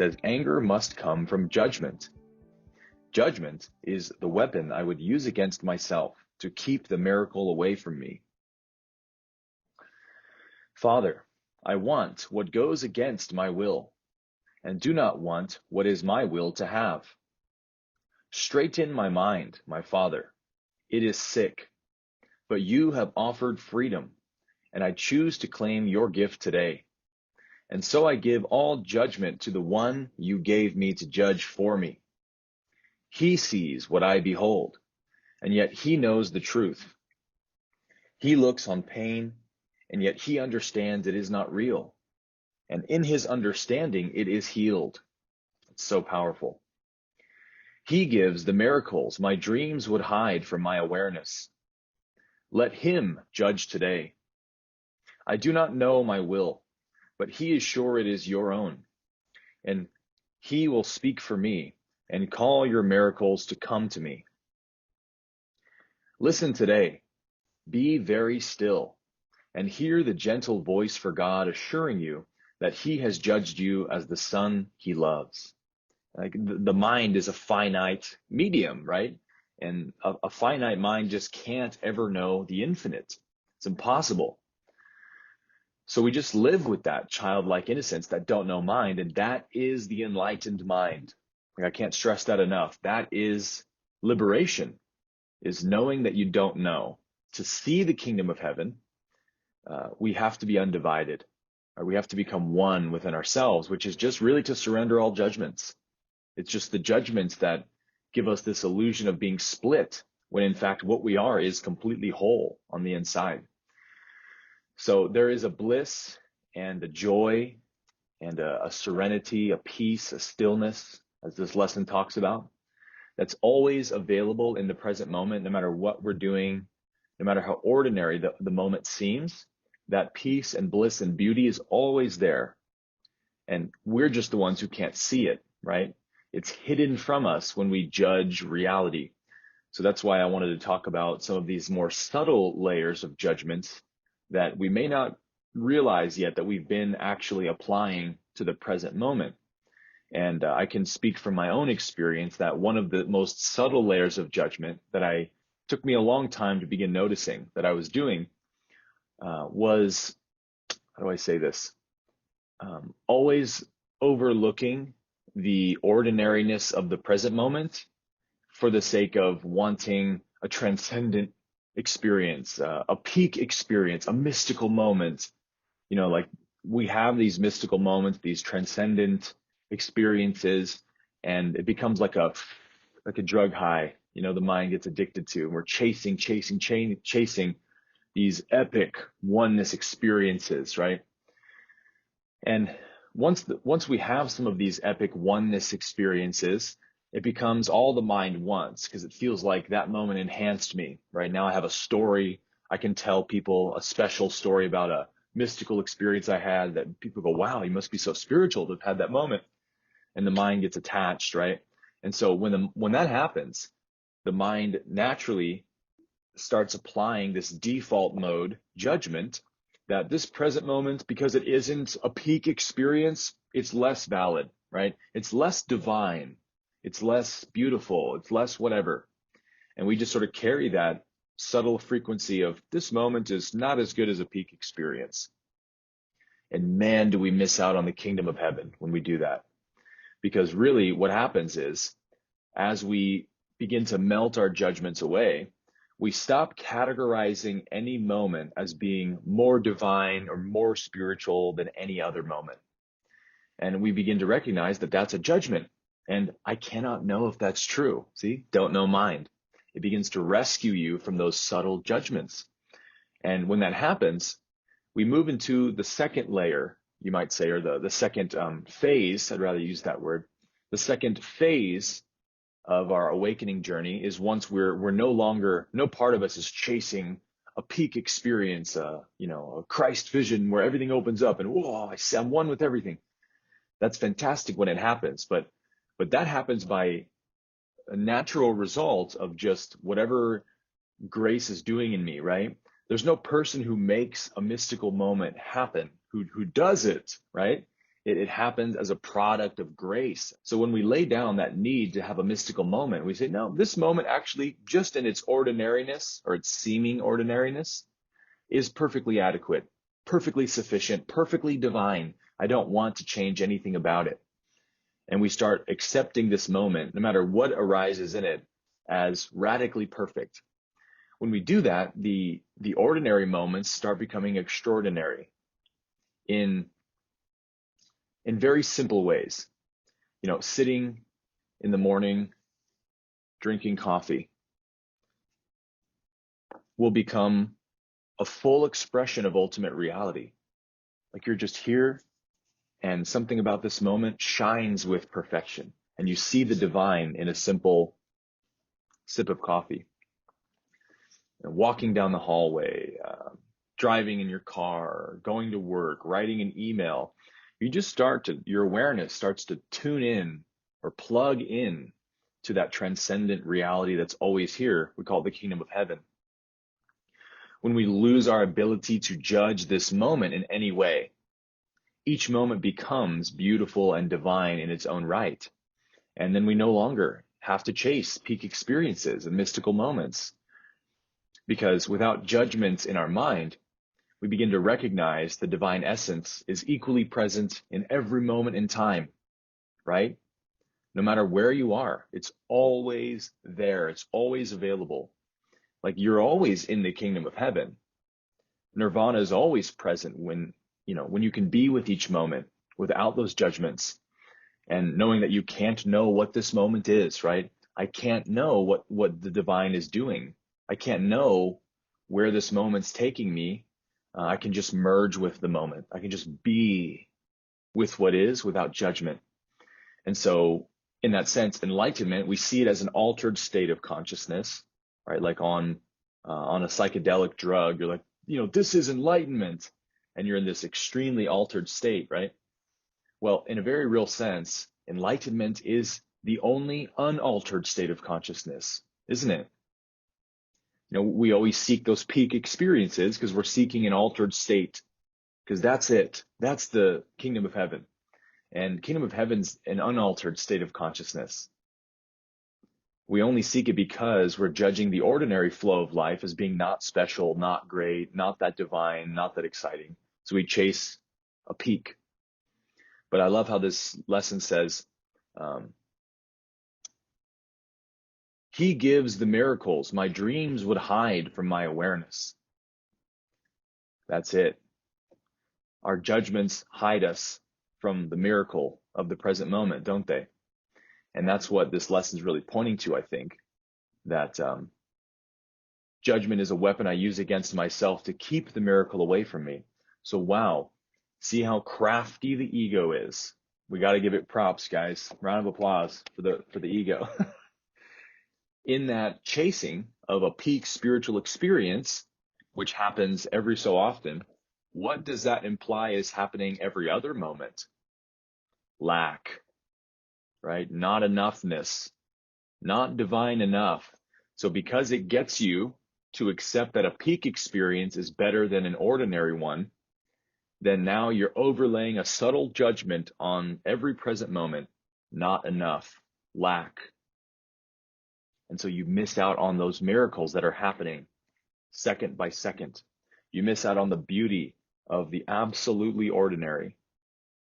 says anger must come from judgment. Judgment is the weapon I would use against myself to keep the miracle away from me. Father, I want what goes against my will, and do not want what is my will to have. Straighten my mind, my Father. It is sick, but you have offered freedom, and I choose to claim your gift today. And so I give all judgment to the one you gave me to judge for me. He sees what I behold, and yet he knows the truth. He looks on pain, and yet he understands it is not real. And in his understanding, it is healed. It's so powerful. He gives the miracles my dreams would hide from my awareness. Let him judge today. I do not know my will, but he is sure it is your own. And he will speak for me and call your miracles to come to me. Listen today. Be very still and hear the gentle voice for God assuring you that he has judged you as the son he loves. Like the mind is a finite medium, right? And a finite mind just can't ever know the infinite. It's impossible. So we just live with that childlike innocence, that don't know mind, and that is the enlightened mind. Like I can't stress that enough. That is liberation, is knowing that you don't know. To see the kingdom of heaven, we have to be undivided. Or we have to become one within ourselves, which is just really to surrender all judgments. It's just the judgments that give us this illusion of being split, when in fact what we are is completely whole on the inside. So there is a bliss and a joy and a serenity, a peace, a stillness, as this lesson talks about, that's always available in the present moment, no matter what we're doing, no matter how ordinary the moment seems. That peace and bliss and beauty is always there. And we're just the ones who can't see it, right? It's hidden from us when we judge reality. So that's why I wanted to talk about some of these more subtle layers of judgments that we may not realize yet that we've been actually applying to the present moment. And I can speak from my own experience that one of the most subtle layers of judgment that took me a long time to begin noticing that I was doing was, how do I say this? Always overlooking the ordinariness of the present moment for the sake of wanting a transcendent experience, a peak experience, a mystical moment. You know, like we have these mystical moments, these transcendent experiences, and it becomes like a drug high, you know, the mind gets addicted to, and we're chasing these epic oneness experiences, right? And once we have some of these epic oneness experiences, it becomes all the mind wants, because it feels like that moment enhanced me, right? Now I have a story. I can tell people a special story about a mystical experience I had that people go, wow, you must be so spiritual to have had that moment. And the mind gets attached, right? And so when that happens, the mind naturally starts applying this default mode judgment that this present moment, because it isn't a peak experience, it's less valid, right? It's less divine. It's less beautiful. It's less whatever. And we just sort of carry that subtle frequency of this moment is not as good as a peak experience. And man, do we miss out on the kingdom of heaven when we do that. Because really what happens is, as we begin to melt our judgments away, we stop categorizing any moment as being more divine or more spiritual than any other moment. And we begin to recognize that that's a judgment. And I cannot know if that's true. See, don't know mind. It begins to rescue you from those subtle judgments. And when that happens, we move into the second layer, you might say, or the second phase, I'd rather use that word. The second phase of our awakening journey is once we're no part of us is chasing a peak experience, a Christ vision where everything opens up and whoa, I'm one with everything. That's fantastic when it happens, but that happens by a natural result of just whatever grace is doing in me, right? There's no person who makes a mystical moment happen, who does it, right? It happens as a product of grace. So when we lay down that need to have a mystical moment, we say, no, this moment actually, just in its ordinariness or its seeming ordinariness, is perfectly adequate, perfectly sufficient, perfectly divine. I don't want to change anything about it. And we start accepting this moment, no matter what arises in it, as radically perfect. When we do that, the ordinary moments start becoming extraordinary in very simple ways. Sitting in the morning, drinking coffee will become a full expression of ultimate reality. Like you're just here and something about this moment shines with perfection. And you see the divine in a simple sip of coffee. Walking down the hallway, driving in your car, going to work, writing an email, your awareness starts to tune in or plug in to that transcendent reality that's always here. We call it the kingdom of heaven. When we lose our ability to judge this moment in any way, each moment becomes beautiful and divine in its own right. And then we no longer have to chase peak experiences and mystical moments. Because without judgment in our mind, we begin to recognize the divine essence is equally present in every moment in time, right? No matter where you are, it's always there. It's always available. Like you're always in the kingdom of heaven. Nirvana is always present when you can be with each moment without those judgments and knowing that you can't know what this moment is, right? I can't know what the divine is doing. I can't know where this moment's taking me. I can just merge with the moment. I can just be with what is without judgment. And so in that sense, enlightenment, we see it as an altered state of consciousness, right? Like on a psychedelic drug, you're like, this is enlightenment. And you're in this extremely altered state, right? Well, in a very real sense, enlightenment is the only unaltered state of consciousness, isn't it? We always seek those peak experiences because we're seeking an altered state, because that's it. That's the kingdom of heaven. And kingdom of heaven's an unaltered state of consciousness. We only seek it because we're judging the ordinary flow of life as being not special, not great, not that divine, not that exciting. So we chase a peak. But I love how this lesson says, he gives the miracles my dreams would hide from my awareness. That's it. Our judgments hide us from the miracle of the present moment, don't they? And that's what this lesson is really pointing to, I think, that judgment is a weapon I use against myself to keep the miracle away from me. So, wow, see how crafty the ego is. We got to give it props, guys. Round of applause for the ego. In that chasing of a peak spiritual experience, which happens every so often, what does that imply is happening every other moment? Lack, right? Not enoughness, not divine enough. So because it gets you to accept that a peak experience is better than an ordinary one, then now you're overlaying a subtle judgment on every present moment. Not enough, lack. And so you miss out on those miracles that are happening second by second. You miss out on the beauty of the absolutely ordinary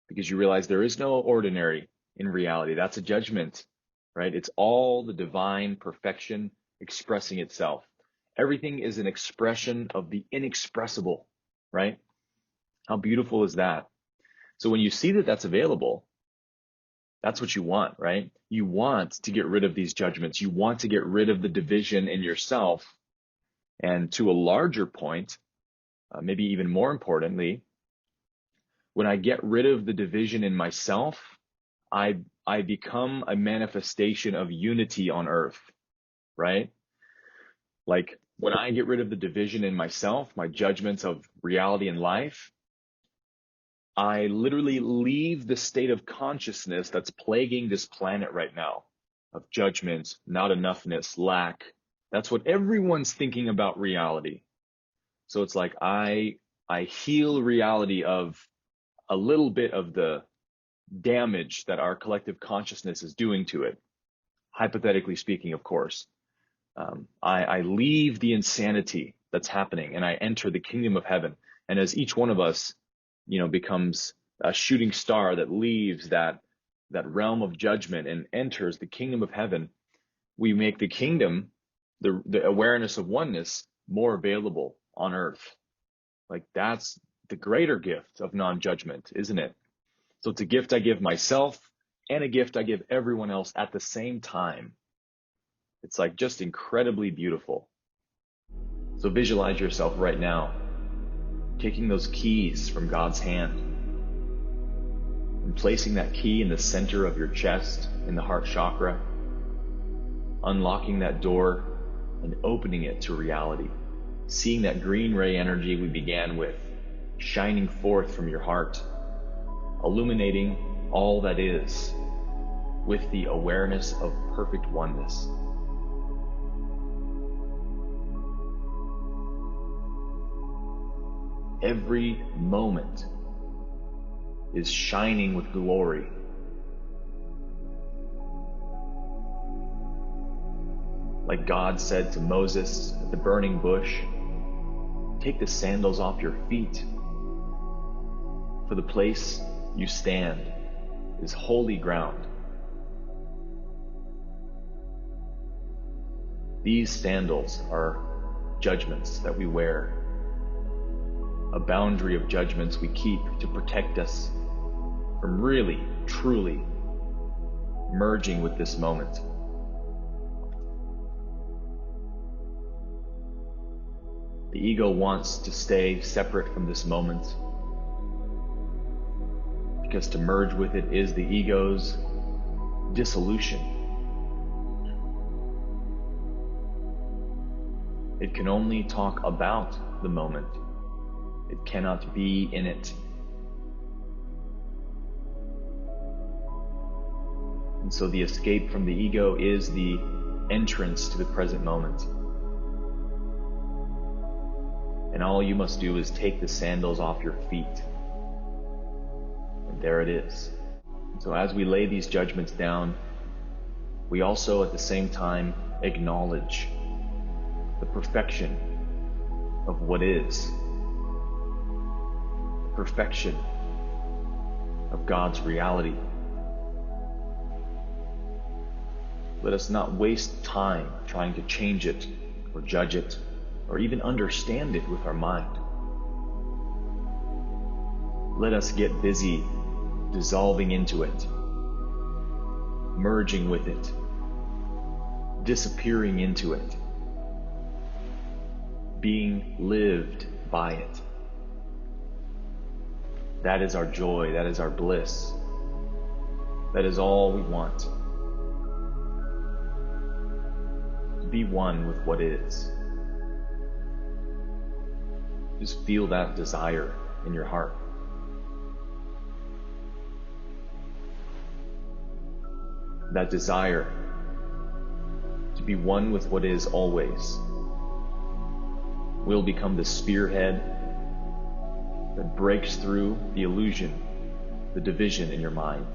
because you realize there is no ordinary in reality. That's a judgment, right? It's all the divine perfection expressing itself. Everything is an expression of the inexpressible, right? How beautiful is that? So when you see that that's available, that's what you want, right? You want to get rid of these judgments. You want to get rid of the division in yourself. And to a larger point, maybe even more importantly, when I get rid of the division in myself, I become a manifestation of unity on earth, right? Like when I get rid of the division in myself, my judgments of reality and life, I literally leave the state of consciousness that's plaguing this planet right now of judgment, not enoughness, lack. That's what everyone's thinking about reality. So it's like I heal reality of a little bit of the damage that our collective consciousness is doing to it. Hypothetically speaking, of course, I leave the insanity that's happening and I enter the kingdom of heaven. And as each one of us, becomes a shooting star that leaves that realm of judgment and enters the kingdom of heaven, we make the kingdom, the awareness of oneness, more available on earth. Like, that's the greater gift of non-judgment, isn't it? So it's a gift I give myself and a gift I give everyone else at the same time. It's like just incredibly beautiful. So visualize yourself right now taking those keys from God's hand and placing that key in the center of your chest, in the heart chakra, unlocking that door and opening it to reality. Seeing that green ray energy we began with shining forth from your heart, illuminating all that is with the awareness of perfect oneness. Every moment is shining with glory. Like God said to Moses at the burning bush, take the sandals off your feet, for the place you stand is holy ground. These sandals are judgments that we wear, a boundary of judgments we keep to protect us from really, truly merging with this moment. The ego wants to stay separate from this moment because to merge with it is the ego's dissolution. It can only talk about the moment. It cannot be in it. And so the escape from the ego is the entrance to the present moment. And all you must do is take the sandals off your feet. And there it is. And so as we lay these judgments down, we also at the same time acknowledge the perfection of what is. The perfection of God's reality. Let us not waste time trying to change it or judge it or even understand it with our mind. Let us get busy dissolving into it, merging with it, disappearing into it, being lived by it. That is our joy, that is our bliss, that is all we want. To be one with what is. Just feel that desire in your heart. That desire to be one with what is always will become the spearhead that breaks through the illusion, the division in your mind.